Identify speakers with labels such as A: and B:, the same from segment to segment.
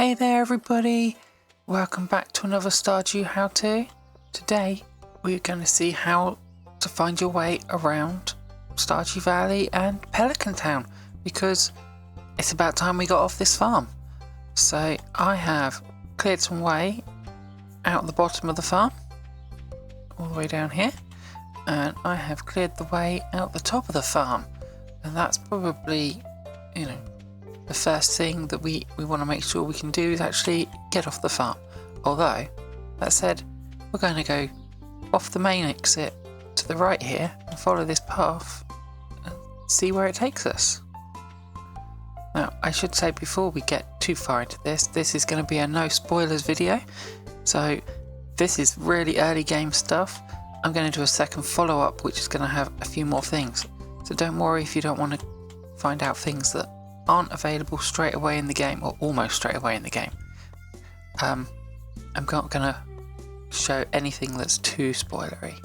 A: Hey there everybody, welcome back to another Stardew How To. Today we're going to see how to find your way around Stardew Valley and Pelican Town, because it's about time we got off this farm. So I have cleared some way out the bottom of the farm, all the way down here, and I have cleared the way out the top of the farm, and that's probably, the first thing that we want to make sure we can do is actually get off the farm. Although, that said, we're going to go off the main exit to the right here and follow this path and see where it takes us. Now, I should say before we get too far into this is going to be a no spoilers video. So this is really early game stuff. I'm going to do a second follow-up which is going to have a few more things. So don't worry if you don't want to find out things that aren't available straight away in the game, or almost straight away in the game. I'm not going to show anything that's too spoilery.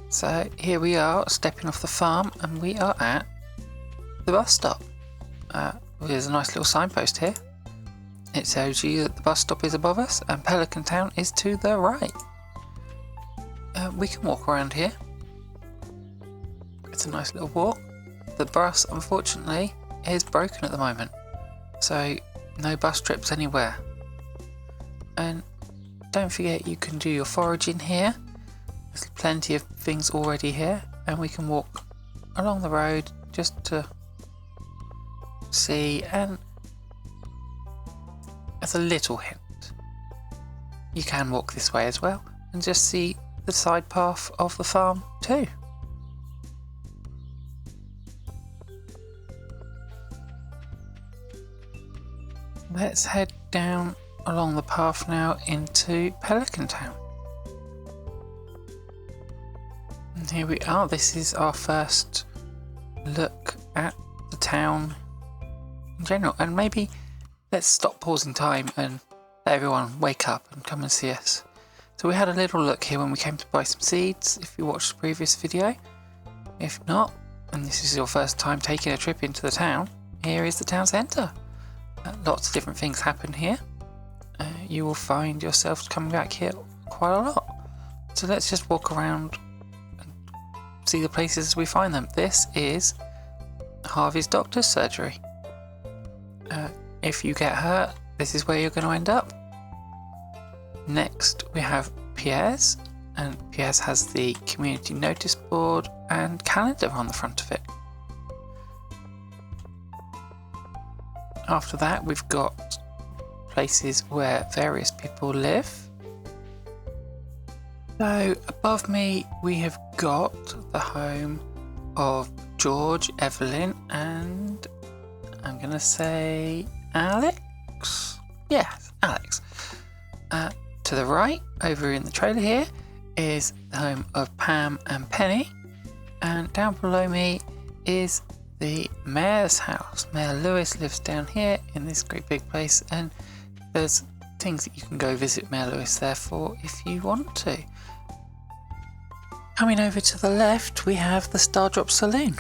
A: So here we are stepping off the farm and we are at the bus stop. There's a nice little signpost here. It tells you that the bus stop is above us and Pelican Town is to the right. We can walk around here. It's a nice little walk. The bus, unfortunately, is broken at the moment, so no bus trips anywhere. And don't forget you can do your foraging here. There's plenty of things already here, and we can walk along the road just to see. And as a little hint, you can walk this way as well and just see the side path of the farm too. Let's head down along the path now into Pelican Town. And here we are. This is our first look at the town in general. And maybe let's stop pausing time and let everyone wake up and come and see us. So we had a little look here when we came to buy some seeds, if you watched the previous video. If not, and this is your first time taking a trip into the town, here is the town centre. Lots of different things happen here. You will find yourself coming back here quite a lot. So let's just walk around and see the places as we find them. This is Harvey's doctor's surgery. If you get hurt, this is where you're going to end up. Next we have Pierre's, and Pierre's has the community notice board and calendar on the front of it. After that we've got places where various people live. So above me we have got the home of George, Evelyn and I'm gonna say Alex? Yes, Alex. To the right, over in the trailer here, is the home of Pam and Penny, and down below me is the mayor's house. Mayor Lewis lives down here in this great big place, and there's things that you can go visit Mayor Lewis there for if you want to. Coming over to the left we have the Stardrop Saloon.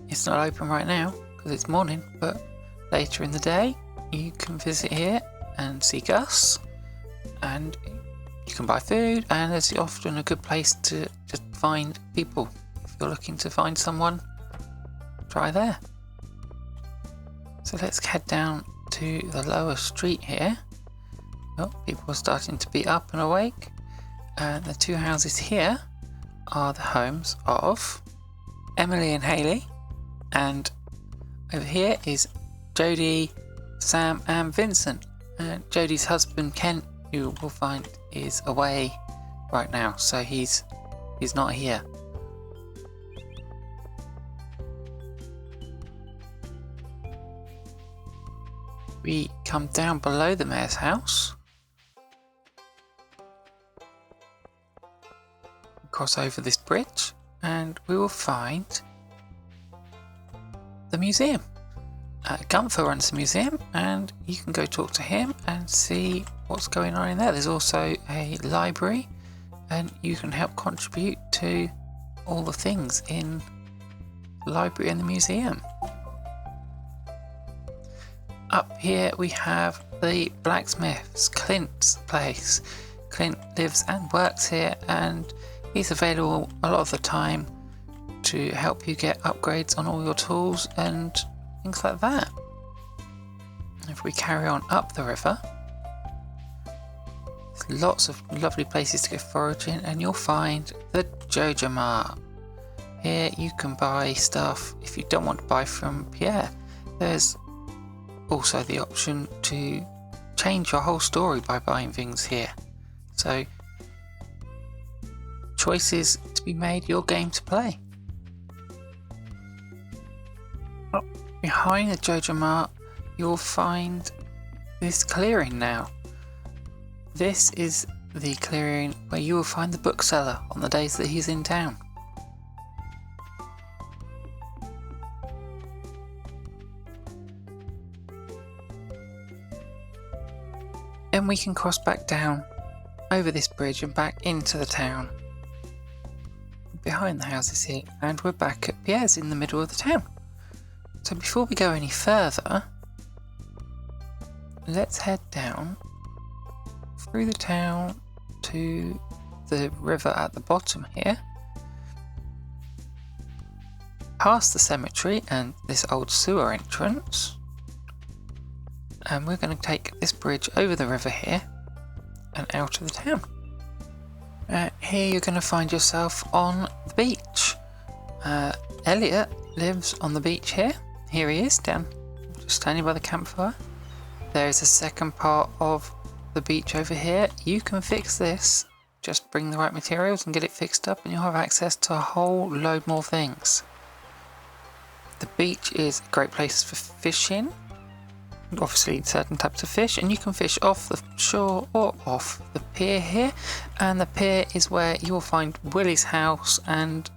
A: It's not open right now because it's morning, but later in the day you can visit here and see Gus, and you can buy food, and there's often a good place to just find people. If you're looking to find someone, try there. So let's head down to the lower street here. Oh, people are starting to be up and awake. And the two houses here are the homes of Emily and Haley, and over here is Jodie, Sam and Vincent. And Jodie's husband Kent, you will find, is away right now, so he's not here. We come down below the mayor's house, cross over this bridge, and we will find the museum. Gunther runs the museum, and you can go talk to him and see what's going on in there. There's also a library, and you can help contribute to all the things in the library and the museum. up here we have the blacksmith's, Clint's place. Clint lives and works here, and he's available a lot of the time to help you get upgrades on all your tools and things like that. If we carry on up the river, there's lots of lovely places to go foraging, and you'll find the Joja Mart. Here you can buy stuff if you don't want to buy from Pierre. There's also the option to change your whole story by buying things here. So, choices to be made, your game to play. Up behind the Joja Mart, you'll find this clearing now. This is the clearing where you will find the bookseller on the days that he's in town. Then we can cross back down over this bridge and back into the town. Behind the houses here, and we're back at Pierre's in the middle of the town. So before we go any further, let's head down through the town to the river at the bottom here, past the cemetery and this old sewer entrance, and we're going to take this bridge over the river here and out of the town. Here you're going to find yourself on the beach. Elliot lives on the beach here. Here he is, down, just standing by the campfire. There is a second part of the beach over here. You can fix this. Just bring the right materials and get it fixed up, and you'll have access to a whole load more things. The beach is a great place for fishing. Obviously certain types of fish, and you can fish off the shore or off the pier here, and the pier is where you'll find Willie's house, and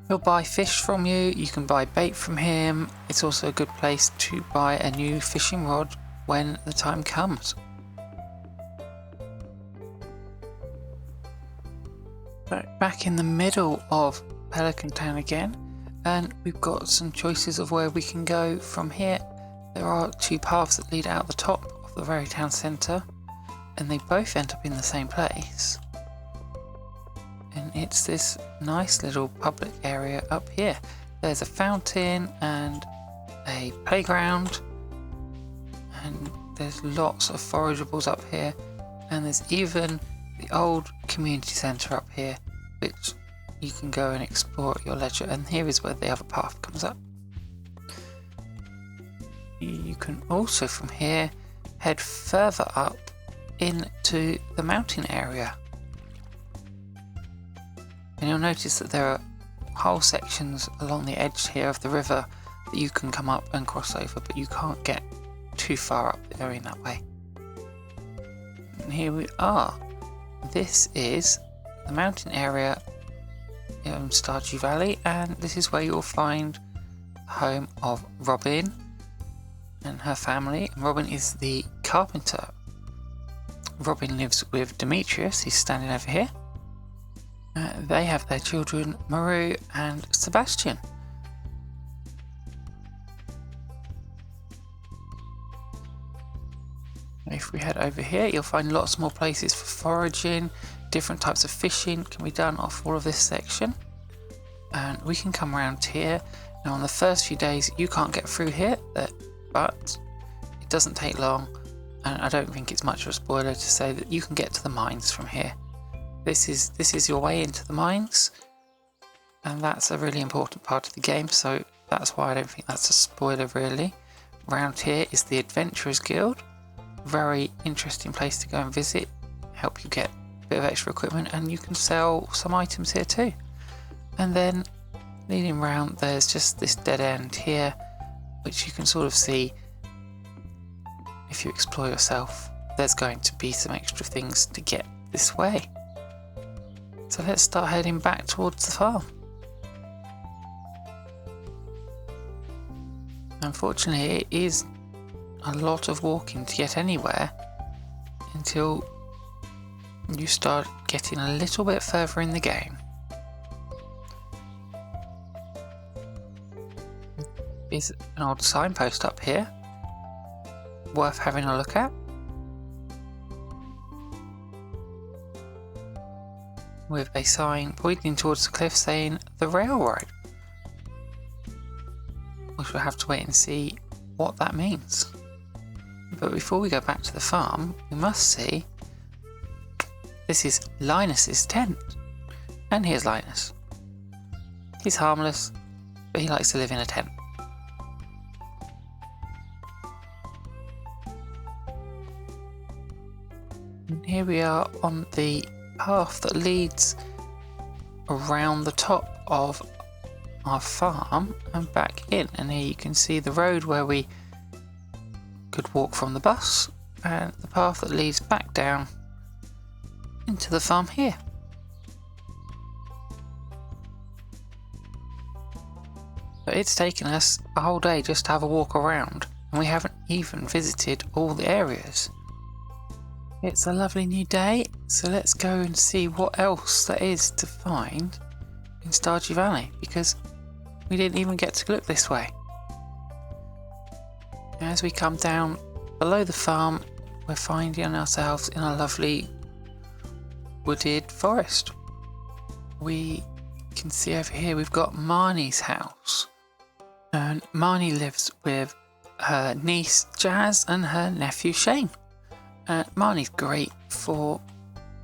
A: he'll buy fish from you. You can buy bait from him. It's also a good place to buy a new fishing rod when the time comes. Back in the middle of Pelican Town again, and we've got some choices of where we can go from here. There are two paths that lead out the top of the very town centre, and they both end up in the same place. And it's this nice little public area up here. There's a fountain and a playground, and there's lots of forageables up here, and there's even the old community centre up here, which you can go and explore at your leisure. And here is where the other path comes up. You can also from here head further up into the mountain area, and you'll notice that there are whole sections along the edge here of the river that you can come up and cross over, but you can't get too far up there in that way. And here we are. This is the mountain area in Stardew Valley, and this is where you'll find the home of Robin and her family. Robin is the carpenter. Robin lives with Demetrius, he's standing over here. They have their children Maru and Sebastian. If we head over here, you'll find lots more places for foraging. Different types of fishing can be done off all of this section, and we can come around here. Now on the first few days you can't get through here, but it doesn't take long, and I don't think it's much of a spoiler to say that you can get to the mines from here. This is your way into the mines, and that's a really important part of the game, so that's why I don't think that's a spoiler really. Around here is the Adventurers Guild. Very interesting place to go and visit, help you get a bit of extra equipment, and you can sell some items here too. And then leading around, there's just this dead end here, which you can sort of see if you explore yourself. There's going to be some extra things to get this way. So let's start heading back towards the farm. Unfortunately, it is a lot of walking to get anywhere until you start getting a little bit further in the game. There's an old signpost up here, worth having a look at. With a sign pointing towards the cliff saying the railroad. We shall have to wait and see what that means. But before we go back to the farm, we must see this is Linus's tent. And here's Linus. He's harmless, but he likes to live in a tent. And here we are on the path that leads around the top of our farm and back in, and here you can see the road where we could walk from the bus and the path that leads back down into the farm here. But it's taken us a whole day just to have a walk around, and we haven't even visited all the areas. It's a lovely new day, so let's go and see what else there is to find in Stardew Valley, because we didn't even get to look this way. As we come down below the farm, we're finding ourselves in a lovely wooded forest. We can see over here we've got Marnie's house, and Marnie lives with her niece Jazz and her nephew Shane. Marnie's great for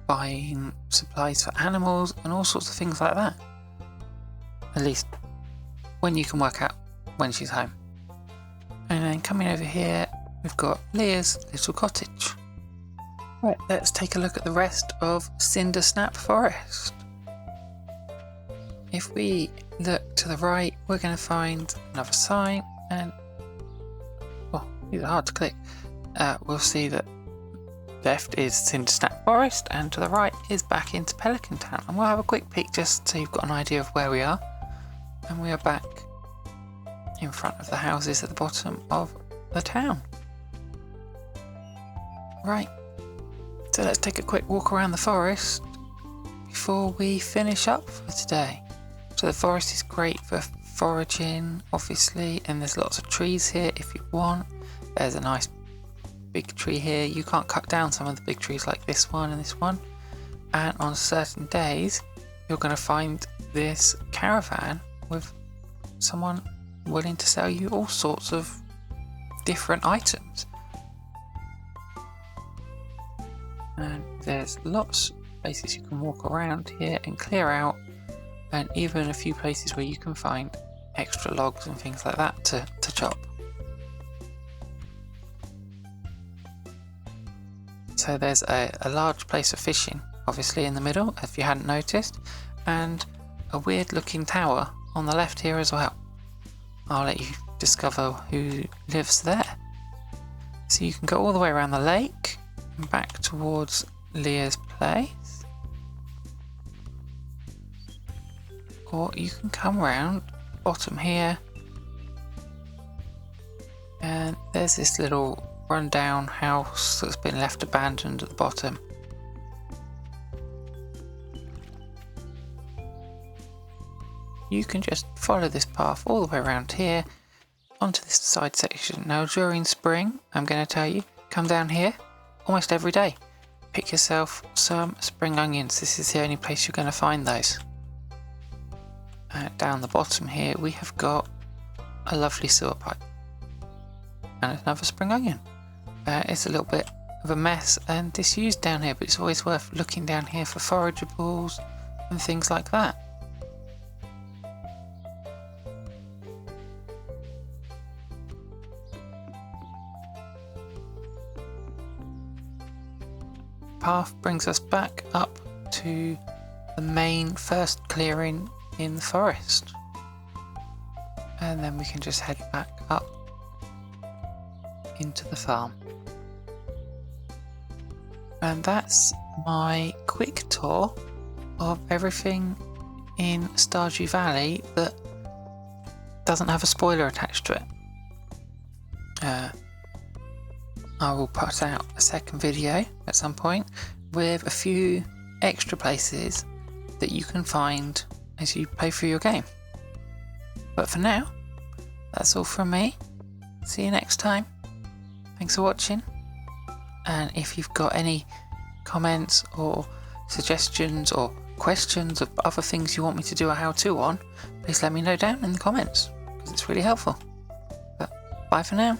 A: buying supplies for animals and all sorts of things like that. At least when you can work out when she's home. And then coming over here, we've got Leah's little cottage. Right, let's take a look at the rest of Cindersnap Forest. If we look to the right, we're going to find another sign, and well, these are hard to click. We'll see that left is Cindersnap Forest, and to the right is back into Pelican Town. And we'll have a quick peek just so you've got an idea of where we are. And we are back in front of the houses at the bottom of the town. Right, so let's take a quick walk around the forest before we finish up for today. So the forest is great for foraging, obviously, and there's lots of trees here if you want. There's a nice big tree here. You can't cut down some of the big trees like this one and this one. And on certain days, you're going to find this caravan with someone willing to sell you all sorts of different items. And there's lots of places you can walk around here and clear out, and even a few places where you can find extra logs and things like that to chop. So there's a large place of fishing, obviously in the middle, if you hadn't noticed, and a weird looking tower on the left here as well. I'll let you discover who lives there. So you can go all the way around the lake and back towards Leah's place, or you can come around bottom here, and there's this little rundown house that's been left abandoned at the bottom. You can just follow this path all the way around here onto this side section. Now during spring, I'm going to tell you, come down here almost every day. Pick yourself some spring onions. This is the only place you're going to find those. Down the bottom here we have got a lovely sewer pipe and another spring onion. It's a little bit of a mess and disused down here, but it's always worth looking down here for forageables and things like that. Path brings us back up to the main first clearing in the forest, and then we can just head back up into the farm. And that's my quick tour of everything in Stardew Valley that doesn't have a spoiler attached to it. I will put out a second video at some point with a few extra places that you can find as you play through your game. But for now, that's all from me. See you next time. Thanks for watching, and if you've got any comments or suggestions or questions of other things you want me to do a how-to on, please let me know down in the comments, because it's really helpful. But bye for now.